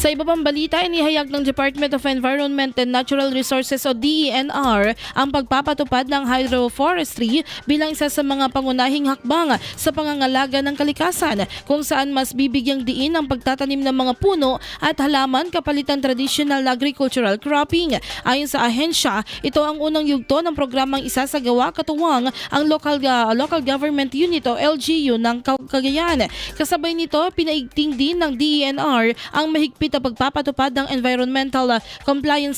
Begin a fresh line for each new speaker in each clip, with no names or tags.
Sa iba pang balita, inihayag ng Department of Environment and Natural Resources o DENR ang pagpapatupad ng hydroforestry bilang isa sa mga pangunahing hakbang sa pangangalaga ng kalikasan, kung saan mas bibigyang diin ang pagtatanim ng mga puno at halaman kapalitan traditional agricultural cropping. Ayon sa ahensya, ito ang unang yugto ng programang isasagawa katuwang ang local government unit o LGU ng Cagayan. Kasabay nito, pinaigting din ng DENR ang mahigpit na pagpapatupad ng Environmental Compliance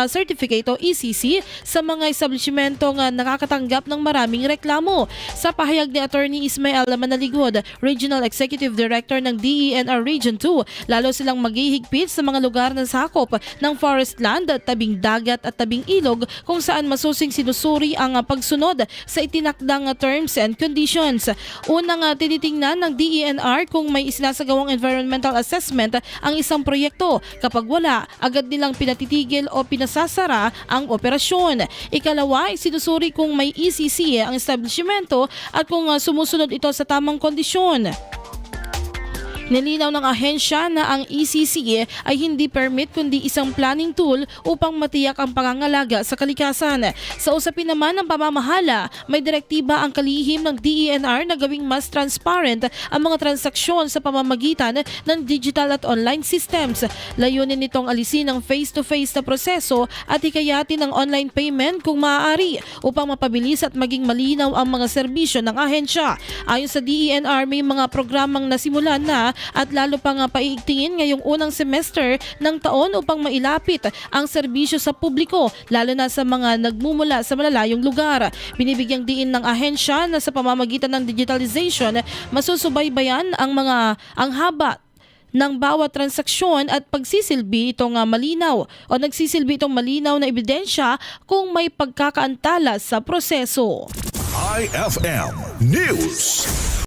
Certificate o ECC sa mga establishmentong nakakatanggap ng maraming reklamo. Sa pahayag ni Attorney Ismael Manaligod, Regional Executive Director ng DENR Region 2, lalo silang maghihigpit sa mga lugar na sakop ng forest land, tabing dagat at tabing ilog kung saan masusing sinusuri ang pagsunod sa itinakdang terms and conditions. Unang tinitingnan ng DENR kung may isinasagawang environmental assessment ang isang proyekto. Kapag wala, agad nilang pinatitigil o pinasasara ang operasyon. Ikalawa, sinusuri kung may ECC ang establishmento at kung sumusunod ito sa tamang kondisyon. Nilinaw ng ahensya na ang ECC ay hindi permit kundi isang planning tool upang matiyak ang pangangalaga sa kalikasan. Sa usapin naman ng pamamahala, may direktiba ang kalihim ng DENR na gawing mas transparent ang mga transaksyon sa pamamagitan ng digital at online systems. Layunin nitong alisin ang face-to-face na proseso at hikayatin ang online payment kung maaari upang mapabilis at maging malinaw ang mga serbisyo ng ahensya. Ayon sa DENR, may mga programang nasimulan na at lalo pang paiigtingin ngayong unang semester ng taon upang mailapit ang serbisyo sa publiko, lalo na sa mga nagmumula sa malalayong lugar. Binibigyang diin ng ahensya na sa pamamagitan ng digitalization, masusubaybayan ang haba ng bawat transaksyon at nagsisilbi itong malinaw na ebidensya kung may pagkakaantala sa proseso.
IFM News.